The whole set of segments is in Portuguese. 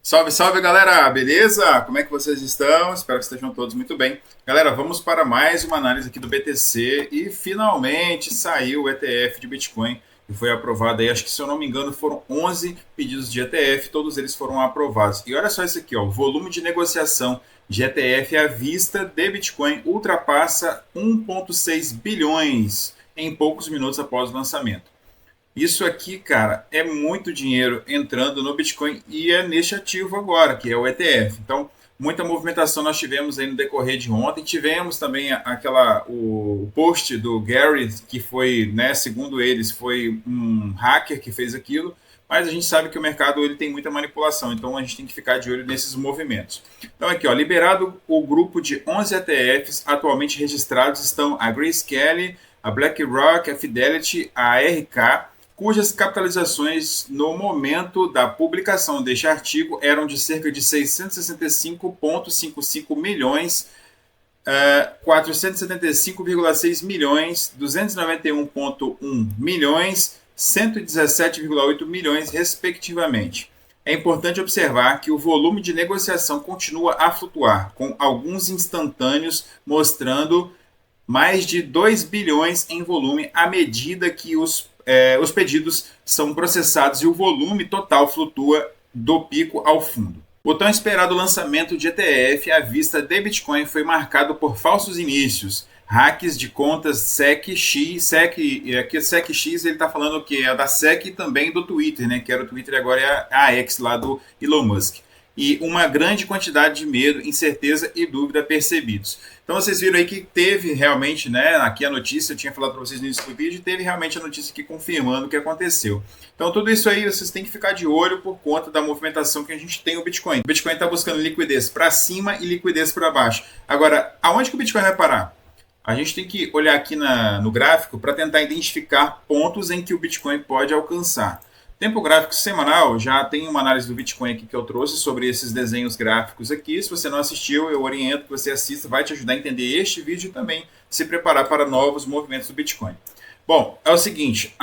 Salve, salve galera, beleza? Como é que vocês estão? Espero que estejam todos muito bem. Galera, vamos para mais uma análise aqui do BTC e finalmente saiu o ETF de Bitcoin e foi aprovado aí, acho que se eu não me engano foram 11 pedidos de ETF, todos eles foram aprovados. E olha só isso aqui, ó, o volume de negociação de ETF à vista de Bitcoin ultrapassa 1,6 bilhões em poucos minutos após o lançamento. Isso aqui, cara, é muito dinheiro entrando no Bitcoin e é neste ativo agora, que é o ETF. Então, muita movimentação nós tivemos aí no decorrer de ontem. Tivemos também o post do Gary, que foi, né, segundo eles, foi um hacker que fez aquilo. Mas a gente sabe que o mercado ele tem muita manipulação, então a gente tem que ficar de olho nesses movimentos. Então aqui, ó, liberado o grupo de 11 ETFs atualmente registrados estão a Grayscale, a BlackRock, a Fidelity, a ARK, cujas capitalizações no momento da publicação deste artigo eram de cerca de 665,55 milhões, 475,6 milhões, 291,1 milhões, 117,8 milhões, respectivamente. É importante observar que o volume de negociação continua a flutuar, com alguns instantâneos mostrando mais de 2 bilhões em volume à medida que os pedidos são processados e o volume total flutua do pico ao fundo. O tão esperado lançamento de ETF à vista de Bitcoin foi marcado por falsos inícios, hacks de contas SecX, aqui SecX ele está falando que é da Sec e também do Twitter, né, que era o Twitter agora é a X lá do Elon Musk. E uma grande quantidade de medo, incerteza e dúvida percebidos. Então vocês viram aí que teve realmente, né, aqui a notícia, eu tinha falado para vocês no início do vídeo, teve realmente a notícia aqui confirmando o que aconteceu. Então tudo isso aí vocês têm que ficar de olho por conta da movimentação que a gente tem no Bitcoin. O Bitcoin está buscando liquidez para cima e liquidez para baixo. Agora, aonde que o Bitcoin vai parar? A gente tem que olhar aqui no gráfico para tentar identificar pontos em que o Bitcoin pode alcançar. Tempo gráfico semanal, já tem uma análise do Bitcoin aqui que eu trouxe sobre esses desenhos gráficos aqui. Se você não assistiu, eu oriento que você assista, vai te ajudar a entender este vídeo e também se preparar para novos movimentos do Bitcoin. Bom, é o seguinte,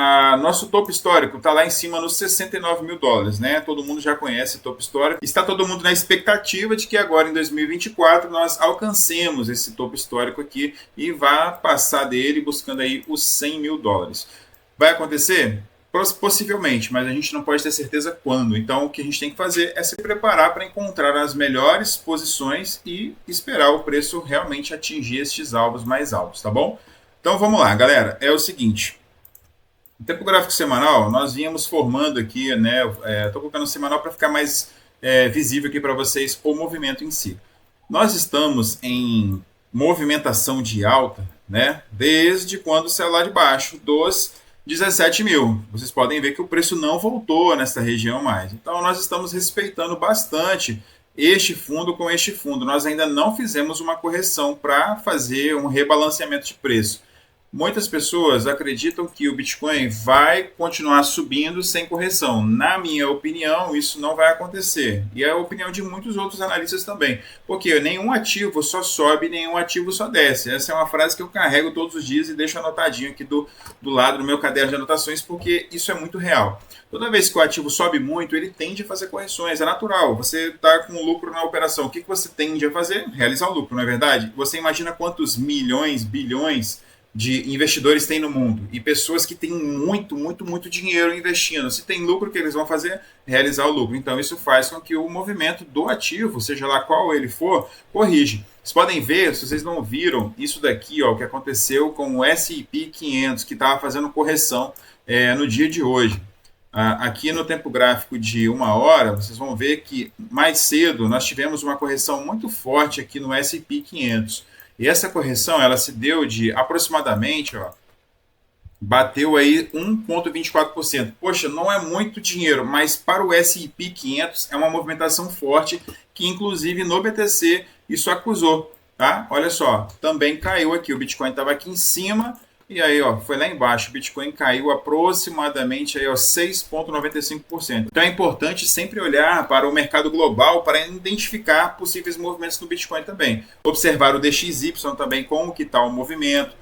nosso topo histórico está lá em cima nos 69 mil dólares, né? Todo mundo já conhece o topo histórico. Está todo mundo na expectativa de que agora em 2024 nós alcancemos esse topo histórico aqui e vá passar dele buscando aí os 100 mil dólares. Vai acontecer? Possivelmente, mas a gente não pode ter certeza quando. Então, o que a gente tem que fazer é se preparar para encontrar as melhores posições e esperar o preço realmente atingir estes alvos mais altos, tá bom? Então, vamos lá, galera. É o seguinte. No tempo gráfico semanal, nós vínhamos formando aqui, né? Estou colocando o semanal para ficar mais visível aqui para vocês o movimento em si. Nós estamos em movimentação de alta, né? Desde quando saiu lá de baixo dos 17 mil. Vocês podem ver que o preço não voltou nessa região mais. Então, nós estamos respeitando bastante este fundo com este fundo. Nós ainda não fizemos uma correção para fazer um rebalanceamento de preço. Muitas pessoas acreditam que o Bitcoin vai continuar subindo sem correção. Na minha opinião, isso não vai acontecer. E é a opinião de muitos outros analistas também. Porque nenhum ativo só sobe, nenhum ativo só desce. Essa é uma frase que eu carrego todos os dias e deixo anotadinho aqui do lado do meu caderno de anotações, porque isso é muito real. Toda vez que o ativo sobe muito, ele tende a fazer correções. É natural. Você está com lucro na operação. O que você tende a fazer? Realizar o lucro, não é verdade? Você imagina quantos milhões, bilhões de investidores tem no mundo e pessoas que têm muito, muito, muito dinheiro investindo. Se tem lucro, o que eles vão fazer? Realizar o lucro. Então isso faz com que o movimento do ativo, seja lá qual ele for, corrige. Vocês podem ver, se vocês não viram, isso daqui, ó, o que aconteceu com o S&P 500, que estava fazendo correção no dia de hoje. Aqui no tempo gráfico de 1 hora, vocês vão ver que mais cedo nós tivemos uma correção muito forte aqui no S&P 500. E essa correção, ela se deu de aproximadamente, ó, bateu aí 1,24%. Poxa, não é muito dinheiro, mas para o S&P 500 é uma movimentação forte que inclusive no BTC isso acusou, tá? Olha só, também caiu aqui, o Bitcoin estava aqui em cima e aí, ó, foi lá embaixo, o Bitcoin caiu aproximadamente aí, ó, 6,95%. Então é importante sempre olhar para o mercado global para identificar possíveis movimentos no Bitcoin também. Observar o DXY também, como que está o movimento.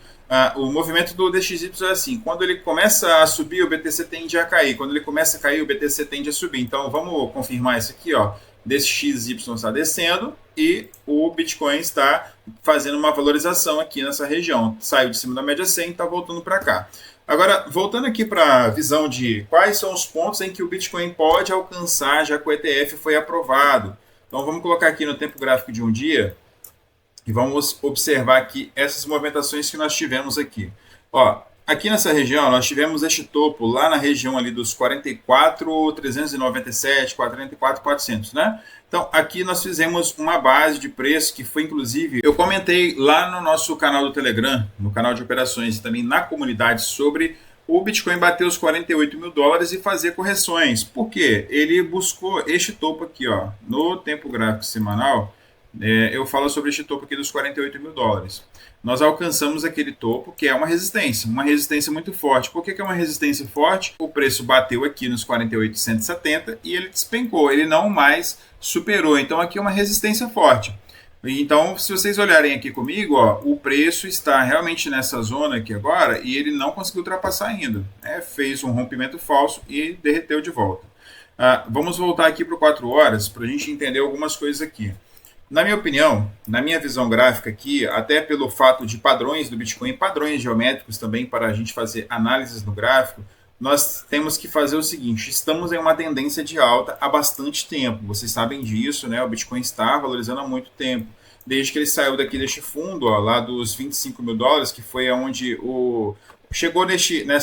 O movimento do DXY é assim, quando ele começa a subir, o BTC tende a cair. Quando ele começa a cair, o BTC tende a subir. Então vamos confirmar isso aqui, ó. desse XY está descendo e o Bitcoin está fazendo uma valorização aqui nessa região. Saiu de cima da média 100 e está voltando para cá. Agora, voltando aqui para a visão de quais são os pontos em que o Bitcoin pode alcançar, já que o ETF foi aprovado. Então, vamos colocar aqui no tempo gráfico de um dia e vamos observar aqui essas movimentações que nós tivemos aqui. Ó, aqui nessa região, nós tivemos este topo lá na região ali dos 44.397, 44.400, né? Então, aqui nós fizemos uma base de preço que foi, inclusive, eu comentei lá no nosso canal do Telegram, no canal de operações e também na comunidade sobre o Bitcoin bater os 48 mil dólares e fazer correções. Por quê? Ele buscou este topo aqui, ó, no tempo gráfico semanal. Eu falo sobre este topo aqui dos 48 mil dólares. Nós alcançamos aquele topo que é uma resistência muito forte. Por que é uma resistência forte? O preço bateu aqui nos 48.170 e ele despencou, ele não mais superou. Então aqui é uma resistência forte. Então, se vocês olharem aqui comigo, ó, o preço está realmente nessa zona aqui agora e ele não conseguiu ultrapassar ainda. Fez um rompimento falso e derreteu de volta. Vamos voltar aqui para o 4 horas para a gente entender algumas coisas aqui. Na minha opinião, na minha visão gráfica aqui, até pelo fato de padrões do Bitcoin, padrões geométricos também para a gente fazer análises no gráfico, nós temos que fazer o seguinte: estamos em uma tendência de alta há bastante tempo. Vocês sabem disso, né? O Bitcoin está valorizando há muito tempo. Desde que ele saiu daqui deste fundo, ó, lá dos 25 mil dólares, que foi onde chegou nesse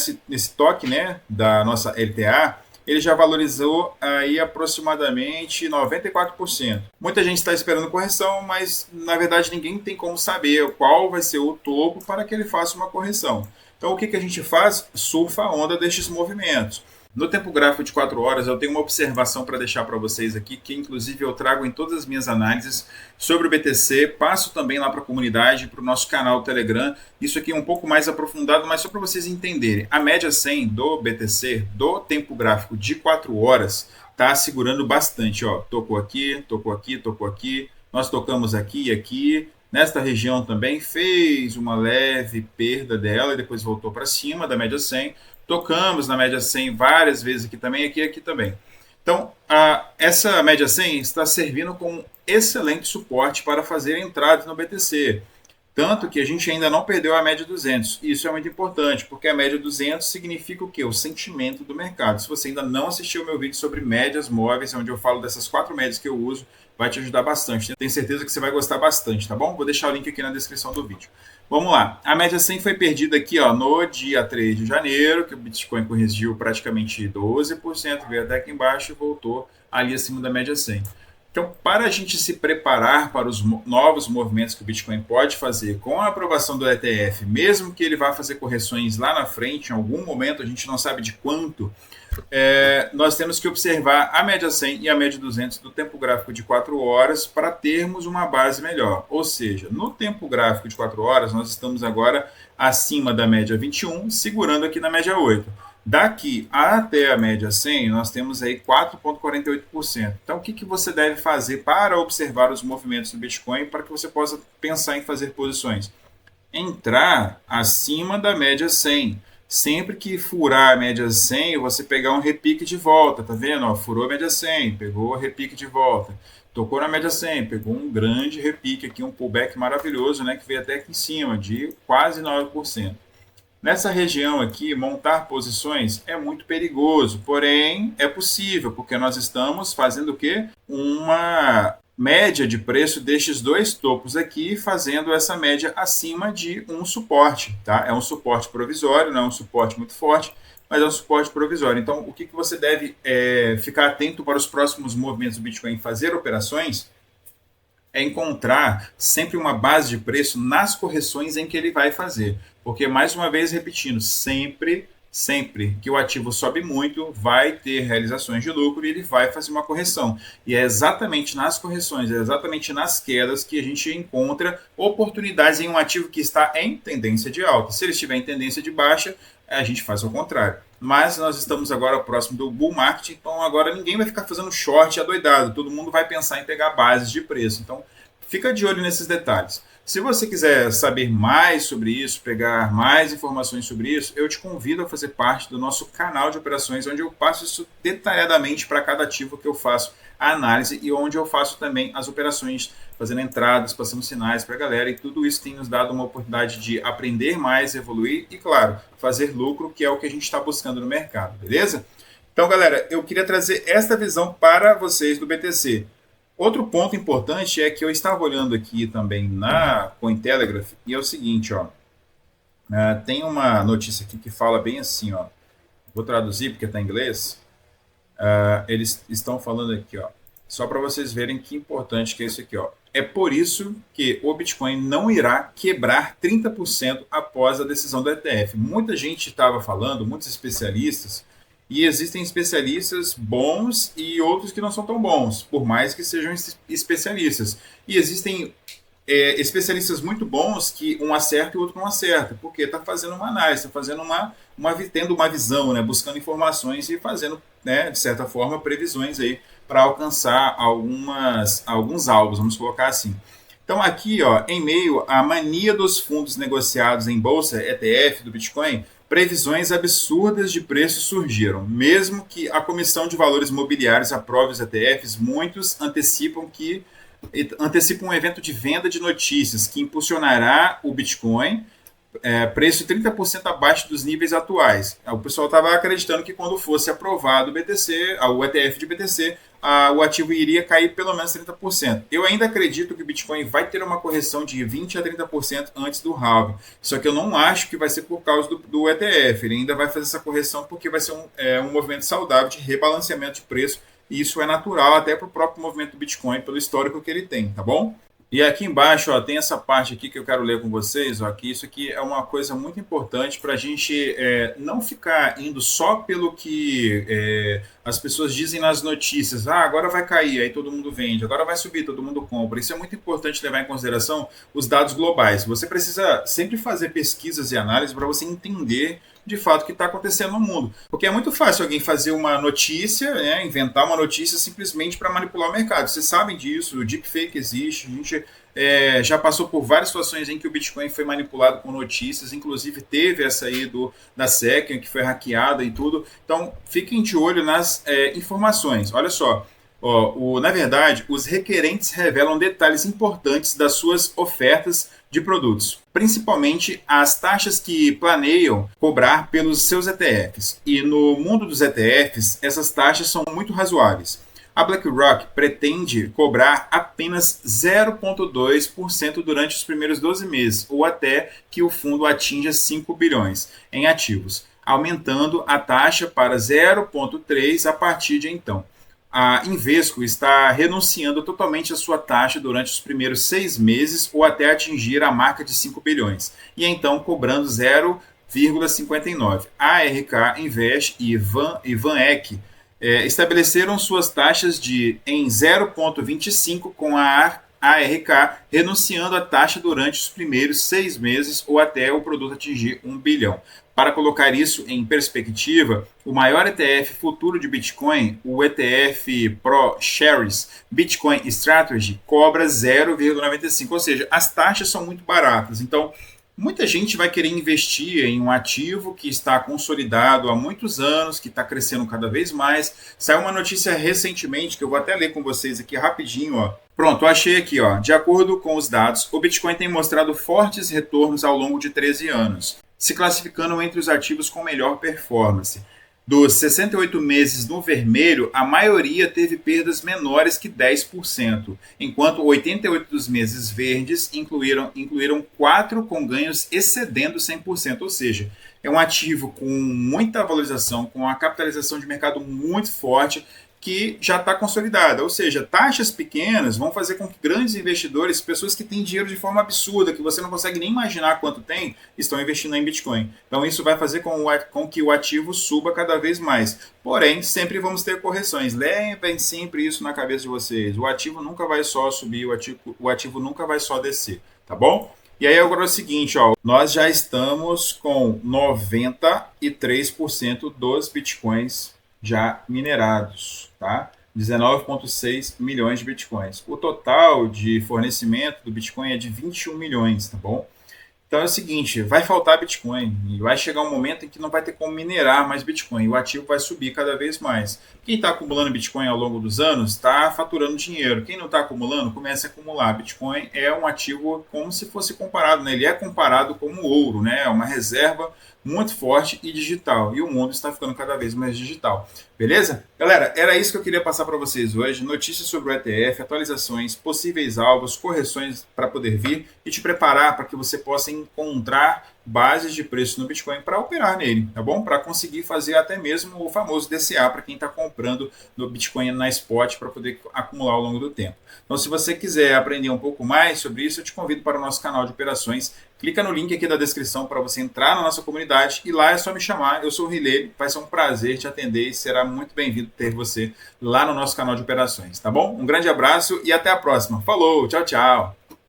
toque, né, da nossa LTA, ele já valorizou aí aproximadamente 94%. Muita gente está esperando correção, mas na verdade ninguém tem como saber qual vai ser o topo para que ele faça uma correção. Então o que a gente faz? Surfa a onda destes movimentos. No tempo gráfico de 4 horas, eu tenho uma observação para deixar para vocês aqui, que inclusive eu trago em todas as minhas análises sobre o BTC, passo também lá para a comunidade, para o nosso canal do Telegram. Isso aqui é um pouco mais aprofundado, mas só para vocês entenderem. A média 100 do BTC, do tempo gráfico de 4 horas, está segurando bastante. Ó, tocou aqui, tocou aqui, tocou aqui, nós tocamos aqui e aqui. Nesta região também fez uma leve perda dela e depois voltou para cima da média 100. Tocamos na média 100 várias vezes aqui também, aqui também. Então, essa média 100 está servindo como excelente suporte para fazer entradas no BTC. Tanto que a gente ainda não perdeu a média 200. Isso é muito importante, porque a média 200 significa o quê? O sentimento do mercado. Se você ainda não assistiu o meu vídeo sobre médias móveis, onde eu falo dessas 4 médias que eu uso, vai te ajudar bastante. Tenho certeza que você vai gostar bastante, tá bom? Vou deixar o link aqui na descrição do vídeo. Vamos lá. A média 100 foi perdida aqui, ó, no dia 3 de janeiro, que o Bitcoin corrigiu praticamente 12%, veio até aqui embaixo e voltou ali acima da média 100. Então, para a gente se preparar para os novos movimentos que o Bitcoin pode fazer com a aprovação do ETF, mesmo que ele vá fazer correções lá na frente, em algum momento, a gente não sabe de quanto, nós temos que observar a média 100 e a média 200 do tempo gráfico de 4 horas para termos uma base melhor. Ou seja, no tempo gráfico de 4 horas, nós estamos agora acima da média 21, segurando aqui na média 8. Daqui até a média 100, nós temos aí 4,48%. Então, o que você deve fazer para observar os movimentos do Bitcoin para que você possa pensar em fazer posições? Entrar acima da média 100. Sempre que furar a média 100, você pegar um repique de volta, tá vendo? Ó, furou a média 100, pegou o repique de volta. Tocou na média 100, pegou um grande repique aqui, um pullback maravilhoso, né, que veio até aqui em cima, de quase 9%. Nessa região aqui, montar posições é muito perigoso, porém é possível, porque nós estamos fazendo o quê? Uma média de preço destes dois topos aqui, fazendo essa média acima de um suporte, tá? É um suporte provisório, não é um suporte muito forte, mas é um suporte provisório. Então, o que você deve ficar atento para os próximos movimentos do Bitcoin fazer operações? É encontrar sempre uma base de preço nas correções em que ele vai fazer. Porque, mais uma vez, repetindo, sempre que o ativo sobe muito, vai ter realizações de lucro e ele vai fazer uma correção. E é exatamente nas correções, é exatamente nas quedas que a gente encontra oportunidades em um ativo que está em tendência de alta. Se ele estiver em tendência de baixa, a gente faz o contrário. Mas nós estamos agora próximo do bull market, então agora ninguém vai ficar fazendo short adoidado, todo mundo vai pensar em pegar bases de preço. Então, fica de olho nesses detalhes. Se você quiser saber mais sobre isso, pegar mais informações sobre isso, eu te convido a fazer parte do nosso canal de operações, onde eu passo isso detalhadamente para cada ativo que eu faço a análise e onde eu faço também as operações, fazendo entradas, passando sinais para a galera, e tudo isso tem nos dado uma oportunidade de aprender mais, evoluir e, claro, fazer lucro, que é o que a gente está buscando no mercado, beleza? Então, galera, eu queria trazer esta visão para vocês do BTC. Outro ponto importante é que eu estava olhando aqui também na Cointelegraph, e é o seguinte, ó, tem uma notícia aqui que fala bem assim, ó, vou traduzir porque está em inglês. Eles estão falando aqui, ó, só para vocês verem que importante que é isso aqui, ó. É por isso que o Bitcoin não irá quebrar 30% após a decisão do ETF. Muita gente estava falando, muitos especialistas, e existem especialistas bons e outros que não são tão bons, por mais que sejam especialistas. E existem especialistas muito bons que um acerta e o outro não acerta, porque está fazendo uma análise, está fazendo tendo uma visão, né, buscando informações e fazendo, né, de certa forma, previsões aí para alcançar alguns alvos, vamos colocar assim. Então aqui, ó, em meio à mania dos fundos negociados em bolsa, ETF do Bitcoin, previsões absurdas de preços surgiram. Mesmo que a Comissão de Valores Mobiliários aprove os ETFs, muitos antecipa um evento de venda de notícias que impulsionará o Bitcoin, preço 30% abaixo dos níveis atuais. O pessoal estava acreditando que quando fosse aprovado o BTC, o ETF de BTC, o ativo iria cair pelo menos 30%. Eu ainda acredito que o Bitcoin vai ter uma correção de 20% a 30% antes do halving. Só que eu não acho que vai ser por causa do ETF. Ele ainda vai fazer essa correção porque vai ser um movimento saudável de rebalanceamento de preço. E isso é natural até para o próprio movimento do Bitcoin, pelo histórico que ele tem, tá bom? E aqui embaixo, ó, tem essa parte aqui que eu quero ler com vocês, ó, que isso aqui é uma coisa muito importante para a gente não ficar indo só pelo que as pessoas dizem nas notícias. Agora vai cair, aí todo mundo vende. Agora vai subir, todo mundo compra. Isso é muito importante levar em consideração os dados globais. Você precisa sempre fazer pesquisas e análises para você entender de fato o que está acontecendo no mundo. Porque é muito fácil alguém fazer uma notícia, né, inventar uma notícia simplesmente para manipular o mercado. Vocês sabem disso, o deepfake existe, a gente já passou por várias situações em que o Bitcoin foi manipulado com notícias, inclusive teve essa aí da SEC, que foi hackeada e tudo. Então, fiquem de olho nas informações. Olha só, na verdade, os requerentes revelam detalhes importantes das suas ofertas de produtos, principalmente as taxas que planeiam cobrar pelos seus ETFs. E no mundo dos ETFs, essas taxas são muito razoáveis. A BlackRock pretende cobrar apenas 0,2% durante os primeiros 12 meses, ou até que o fundo atinja 5 bilhões em ativos, aumentando a taxa para 0,3% a partir de então. A Invesco está renunciando totalmente à sua taxa durante os primeiros 6 meses ou até atingir a marca de 5 bilhões, e então cobrando 0,59%. A ARK Invest e VanEck estabeleceram suas taxas em 0,25 com a ARK renunciando à taxa durante os primeiros 6 meses ou até o produto atingir 1 bilhão. Para colocar isso em perspectiva, o maior ETF futuro de Bitcoin, o ETF Pro Shares Bitcoin Strategy, cobra 0,95, ou seja, as taxas são muito baratas. Então, muita gente vai querer investir em um ativo que está consolidado há muitos anos, que está crescendo cada vez mais. Saiu uma notícia recentemente, que eu vou até ler com vocês aqui rapidinho, ó. Pronto, eu achei aqui, ó. De acordo com os dados, o Bitcoin tem mostrado fortes retornos ao longo de 13 anos, se classificando entre os ativos com melhor performance. Dos 68 meses no vermelho, a maioria teve perdas menores que 10%, enquanto 88 dos meses verdes incluíram 4 com ganhos excedendo 100%, ou seja, é um ativo com muita valorização, com uma capitalização de mercado muito forte, que já está consolidada, ou seja, taxas pequenas vão fazer com que grandes investidores, pessoas que têm dinheiro de forma absurda, que você não consegue nem imaginar quanto tem, estão investindo em Bitcoin. Então isso vai fazer com que o ativo suba cada vez mais. Porém, sempre vamos ter correções. Levem sempre isso na cabeça de vocês. O ativo nunca vai só subir, o ativo nunca vai só descer, tá bom? E aí agora é o seguinte, ó, nós já estamos com 93% dos Bitcoins já minerados, tá? 19,6 milhões de bitcoins. O total de fornecimento do Bitcoin é de 21 milhões, tá bom? Então é o seguinte, vai faltar Bitcoin e vai chegar um momento em que não vai ter como minerar mais Bitcoin. E o ativo vai subir cada vez mais. Quem está acumulando Bitcoin ao longo dos anos está faturando dinheiro. Quem não está acumulando, comece a acumular. Bitcoin é um ativo como se fosse comparado, né? Ele é comparado como ouro, né? É uma reserva muito forte e digital. E o mundo está ficando cada vez mais digital. Beleza? Galera, era isso que eu queria passar para vocês hoje. Notícias sobre o ETF, atualizações, possíveis alvos, correções para poder vir e te preparar para que você possa encontrar bases de preço no Bitcoin para operar nele, tá bom? Para conseguir fazer até mesmo o famoso DCA para quem está comprando no Bitcoin na spot para poder acumular ao longo do tempo. Então, se você quiser aprender um pouco mais sobre isso, eu te convido para o nosso canal de operações. Clica no link aqui da descrição para você entrar na nossa comunidade e lá é só me chamar. Eu sou o Riley, vai ser um prazer te atender e será muito bem-vindo ter você lá no nosso canal de operações, tá bom? Um grande abraço e até a próxima. Falou, tchau, tchau!